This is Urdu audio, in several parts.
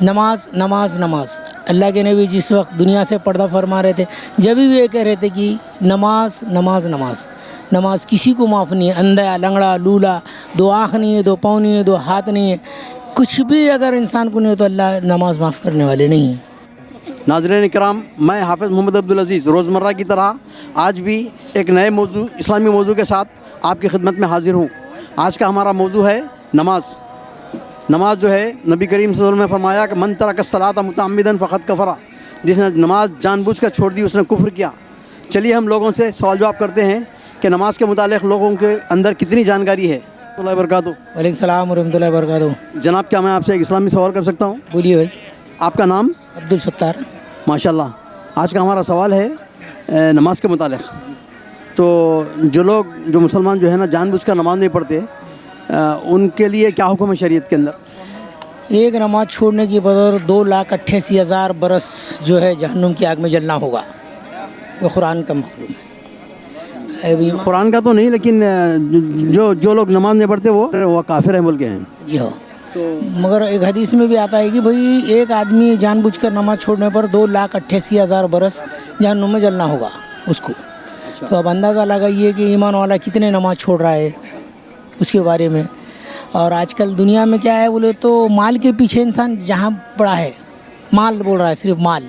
نماز نماز نماز. اللہ کے نبی جس وقت دنیا سے پردہ فرما رہے تھے جب بھی یہ کہہ رہے تھے کہ نماز نماز نماز. نماز کسی کو معاف نہیں ہے. اندھا لنگڑا لولا، دو آنکھ نہیں ہے، دو پاؤں نہیں ہے، دو ہاتھ نہیں ہے، کچھ بھی اگر انسان کو نہیں ہو تو اللہ نماز معاف کرنے والے نہیں ہیں. ناظرین کرام، میں حافظ محمد عبدالعزیز روزمرہ کی طرح آج بھی ایک نئے موضوع، اسلامی موضوع کے ساتھ آپ کی خدمت میں حاضر ہوں. آج کا ہمارا موضوع ہے نماز. نماز جو ہے نبی کریم صلی اللہ علیہ وسلم نے فرمایا کہ من ترک الصلاۃ متعمدا فقد کفر. جس نے نماز جان بوجھ کر چھوڑ دی اس نے کفر کیا. چلیے ہم لوگوں سے سوال جواب کرتے ہیں کہ نماز کے متعلق لوگوں کے اندر کتنی جانکاری ہے. اللہ وبرکاتہ. وعلیکم السلام ورحمۃ اللہ وبرکاتہ. جناب کیا میں آپ سے ایک اسلامی سوال کر سکتا ہوں؟ بولیے بھائی. آپ کا نام؟ عبدالستار. ماشاء اللہ. آج کا ہمارا سوال ہے نماز کے متعلق. تو جو مسلمان جو ہے نا جان بوجھ کر نماز نہیں پڑھتے ان کے لیے کیا حکم ہے شریعت کے اندر؟ ایک نماز چھوڑنے کی بدولت 2,88,000 برس جو ہے جہنم کی آگ میں جلنا ہوگا. وہ قرآن کا مخلوق ہے. ابھی قرآن کا تو نہیں، لیکن جو لوگ نماز نہیں پڑھتے وہ کافر ہیں بول کے ہیں. جی ہاں. مگر ایک حدیث میں بھی آتا ہے کہ بھئی ایک آدمی جان بوجھ کر نماز چھوڑنے پر 2,88,000 برس جہنم میں جلنا ہوگا اس کو. تو اب اندازہ لگائیے کہ ایمان والا کتنے نماز چھوڑ رہا ہے اس کے بارے میں. اور آج کل دنیا میں کیا ہے بولے تو مال کے پیچھے انسان جہاں پڑا ہے، مال بول رہا ہے، صرف مال،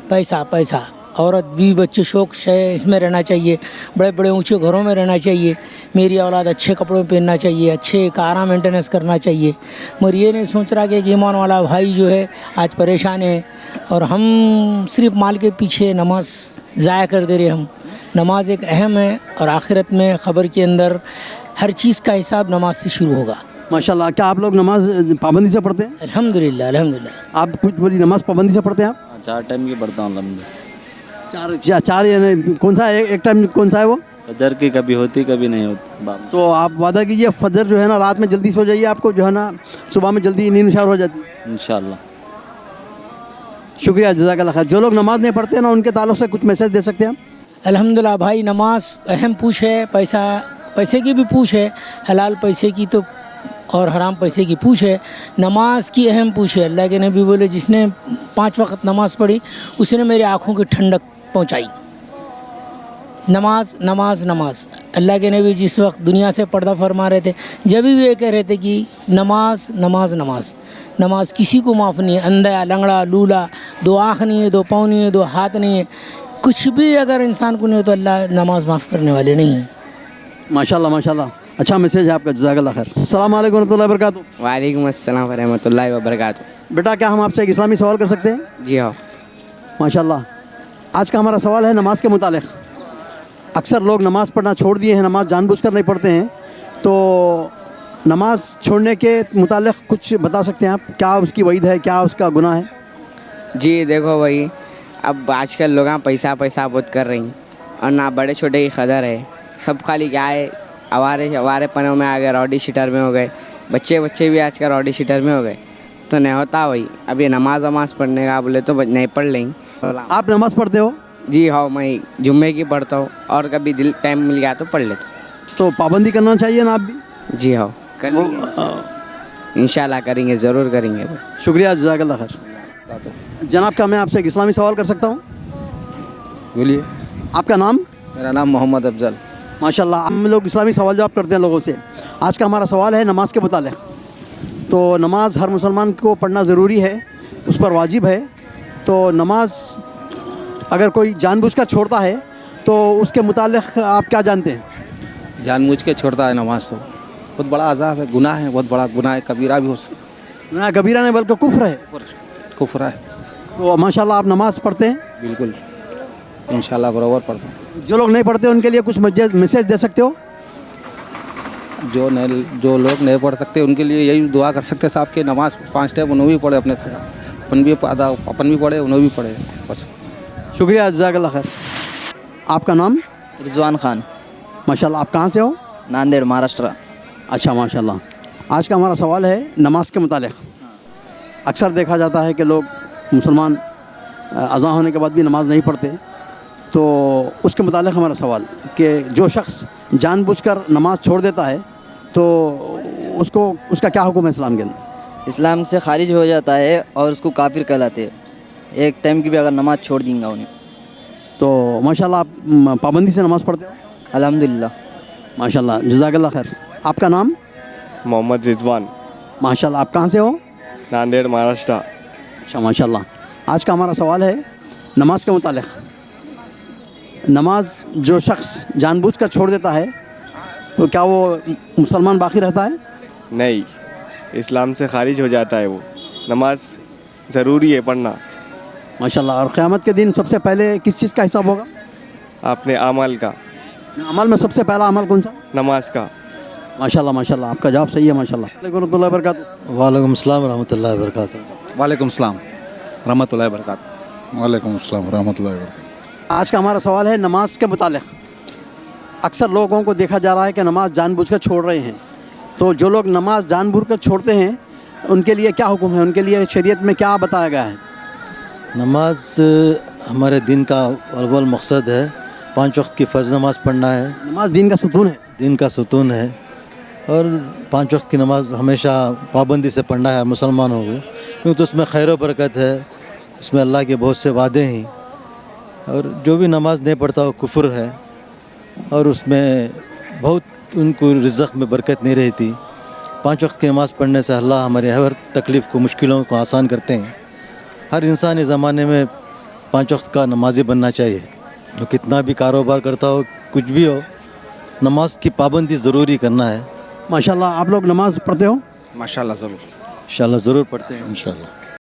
پیسہ پیسہ. عورت بیوی بچے شوق اس میں رہنا چاہیے، بڑے بڑے اونچے گھروں میں رہنا چاہیے، میری اولاد اچھے کپڑوں پہننا چاہیے، اچھے کارا مینٹیننس کرنا چاہیے. مگر یہ نہیں سوچ رہا کہ ایک ایمان والا بھائی جو ہے آج پریشان ہے اور ہم صرف مال کے پیچھے نماز ضائع کر دے رہے. ہم نماز ایک اہم ہے اور آخرت میں خبر کے اندر ہر چیز کا حساب نماز سے شروع ہوگا. ماشاء اللہ. کیا آپ لوگ نماز پابندی سے پڑھتے ہیں؟ الحمدللہ الحمدللہ. آپ کچھ بولی نماز پابندی سے پڑھتے ہیں آپ؟ 4 ٹائم کی پڑھتا ہوں الحمدللہ. چار یعنی کون سا ایک ٹائم کون سا ہے وہ؟ فجر کی کبھی ہوتی کبھی نہیں ہوتی. تو آپ وعدہ کیجئے فجر جو ہے نا رات میں جلدی سو جائیے، آپ کو جو ہے نا صبح میں جلدی نیند نشار ہو جاتی ہے انشاءاللہ. شکریہ، جزاک اللہ خیر. جو لوگ نماز نہیں پڑھتے نا ان کے تعلق سے کچھ میسج دے سکتے ہیں آپ؟ الحمدللہ بھائی، نماز اہم پوچھ ہے. پیسے کی بھی پوچھ ہے، حلال پیسے کی تو اور حرام پیسے کی پوچھ ہے. نماز کی اہم پوچھ ہے. اللہ کے نبی بولے جس نے 5 وقت نماز پڑھی اس نے میری آنکھوں کی ٹھنڈک پہنچائی. نماز نماز نماز. اللہ کے نبی جس وقت دنیا سے پردہ فرما رہے تھے جب بھی یہ کہہ رہے تھے کہ نماز نماز نماز. نماز کسی کو معاف نہیں ہے. اندھا لنگڑا لولا، دو آنکھ نہیں ہے، دو پاؤں نہیں ہے، دو ہاتھ نہیں ہے، کچھ بھی اگر انسان کو نہیں ہو تو اللہ نماز معاف کرنے والے نہیں ہیں. ماشاء اللہ ماشاء اللہ. اچھا میسج ہے آپ کا، جزاک اللہ خیر. السلام علیکم ورحمۃ اللہ وبرکاتہ. وعلیکم السلام ورحمۃ اللہ وبرکاتہ. بیٹا کیا ہم آپ سے ایک اسلامی سوال کر سکتے ہیں؟ جی ہاں. ماشاء اللہ. آج کا ہمارا سوال ہے نماز کے متعلق. اکثر لوگ نماز پڑھنا چھوڑ دیے ہیں، نماز جان بوجھ کر نہیں پڑھتے ہیں. تو نماز چھوڑنے کے متعلق کچھ بتا سکتے ہیں آپ؟ کیا اس کی وعید ہے، کیا اس کا گناہ ہے؟ جی دیکھو بھائی، اب آج کل لوگ پیسہ بہت کر رہی ہیں اور نہ بڑے چھوٹے کی قدر ہے. سب خالی کیا ہے آوارے پنوں میں آ گئے، راؤڈی شیٹر میں ہو گئے. بچے بھی آج کل راؤڈی شیٹر میں ہو گئے. تو نہیں ہوتا بھائی. اب یہ نماز پڑھنے کا بولے تو نہیں پڑھ لیں. آپ نماز پڑھتے ہو؟ جی ہاں، میں جمعے کی پڑھتا ہوں اور کبھی ٹائم مل گیا تو پڑھ لیتا ہوں. تو پابندی کرنا چاہیے نا آپ بھی؟ جی ہاں کر لیں گے، انشاءاللہ کریں گے، ضرور کریں گے. شکریہ، جزاک اللہ خیر. جناب کا میں آپ سے ایک اسلامی سوال کر سکتا ہوں؟ بولیے. آپ کا نام؟ میرا نام محمد افضل. ماشاء اللہ. ہم لوگ اسلامی سوال جواب کرتے ہیں لوگوں سے. آج کا ہمارا سوال ہے نماز کے متعلق. تو نماز ہر مسلمان کو پڑھنا ضروری ہے، اس پر واجب ہے. تو نماز اگر کوئی جان بوجھ کر چھوڑتا ہے تو اس کے متعلق آپ کیا جانتے ہیں؟ جان بوجھ کے چھوڑتا ہے نماز تو بہت بڑا عذاب ہے، گناہ ہے، بہت بڑا گناہ ہے، کبیرہ بھی ہو سکتا ہے. نہ کبیرہ نہیں بلکہ کفر ہے. کفر ہے. تو ماشاء اللہ آپ نماز پڑھتے ہیں؟ بالکل انشاءاللہ برابر پڑھتا ہوں. جو لوگ نہیں پڑھتے ان کے لیے کچھ میسج دے سکتے ہو؟ جو لوگ نہیں پڑھ سکتے ان کے لیے یہی دعا کر سکتے صاحب کہ نماز 5 ٹائم انہوں بھی پڑھے، اپنے سے اپن بھی پڑھے، انہوں بھی پڑھے. بس شکریہ، جزاک اللہ خیر. آپ کا نام؟ رضوان خان. ماشاء اللہ. آپ کہاں سے ہو؟ ناندیڑ، مہاراشٹرا. اچھا ماشاء اللہ. آج کا ہمارا سوال ہے نماز کے متعلق. اکثر دیکھا جاتا ہے کہ لوگ مسلمان اذان ہونے کے بعد بھی نماز نہیں پڑھتے. تو اس کے متعلق ہمارا سوال کہ جو شخص جان بوجھ کر نماز چھوڑ دیتا ہے تو اس کا کیا حکم ہے اسلام کے اندر؟ اسلام سے خارج ہو جاتا ہے اور اس کو کافر کہلاتے ہیں. ایک ٹائم کی بھی اگر نماز چھوڑ دیں گا انہیں. تو ماشاءاللہ آپ پابندی سے نماز پڑھتے ہو؟ الحمدللہ. ماشاءاللہ جزاک اللہ خیر. آپ کا نام؟ محمد رضوان, ماشاءاللہ. آپ کہاں سے ہو؟ ناندیڑ, مہاراشٹرا. اچھا ماشاءاللہ. آج کا ہمارا سوال ہے نماز کے متعلق. نماز جو شخص جان بوجھ کر چھوڑ دیتا ہے تو کیا وہ مسلمان باقی رہتا ہے؟ نہیں, اسلام سے خارج ہو جاتا ہے وہ. نماز ضروری ہے پڑھنا. ماشاءاللہ. اور قیامت کے دن سب سے پہلے کس چیز کا حساب ہوگا؟ اپنے اعمال کا, عمل میں سب سے پہلا عمل کون سا؟ نماز کا. ماشاءاللہ ماشاءاللہ. آپ کا جواب صحیح ہے ماشاءاللہ. علیکم ورحمۃ اللہ وبرکاتہ. وعلیکم السلام ورحمۃ اللہ وبرکاتہ. وعلیکم السلام رحمۃ اللہ وبرکاتہ. وعلیکم السلام ورحمۃ اللہ وبرکاتہ. آج کا ہمارا سوال ہے نماز کے متعلق. اکثر لوگوں کو دیکھا جا رہا ہے کہ نماز جان بوجھ کر چھوڑ رہے ہیں. تو جو لوگ نماز جان بوجھ کر چھوڑتے ہیں ان کے لیے کیا حکم ہے؟ ان کے لیے شریعت میں کیا بتایا گیا ہے؟ نماز ہمارے دین کا اول مقصد ہے. 5 وقت کی فرض نماز پڑھنا ہے. نماز دین کا ستون ہے. دین کا ستون ہے اور 5 وقت کی نماز ہمیشہ پابندی سے پڑھنا ہے مسلمانوں کو, کیونکہ اس میں خیر و برکت ہے. اس میں اللہ کے بہت سے وعدے ہیں. اور جو بھی نماز نہیں پڑھتا وہ کفر ہے اور اس میں بہت ان کو رزق میں برکت نہیں رہتی. 5 وقت کی نماز پڑھنے سے اللہ ہمارے ہر تکلیف کو, مشکلوں کو آسان کرتے ہیں. ہر انسانی زمانے میں 5 وقت کا نمازی بننا چاہیے. وہ کتنا بھی کاروبار کرتا ہو, کچھ بھی ہو, نماز کی پابندی ضروری کرنا ہے. ماشاءاللہ. آپ لوگ نماز پڑھتے ہو؟ ماشاء اللہ ضرور. انشاءاللہ ضرور پڑھتے ہیں. انشاءاللہ.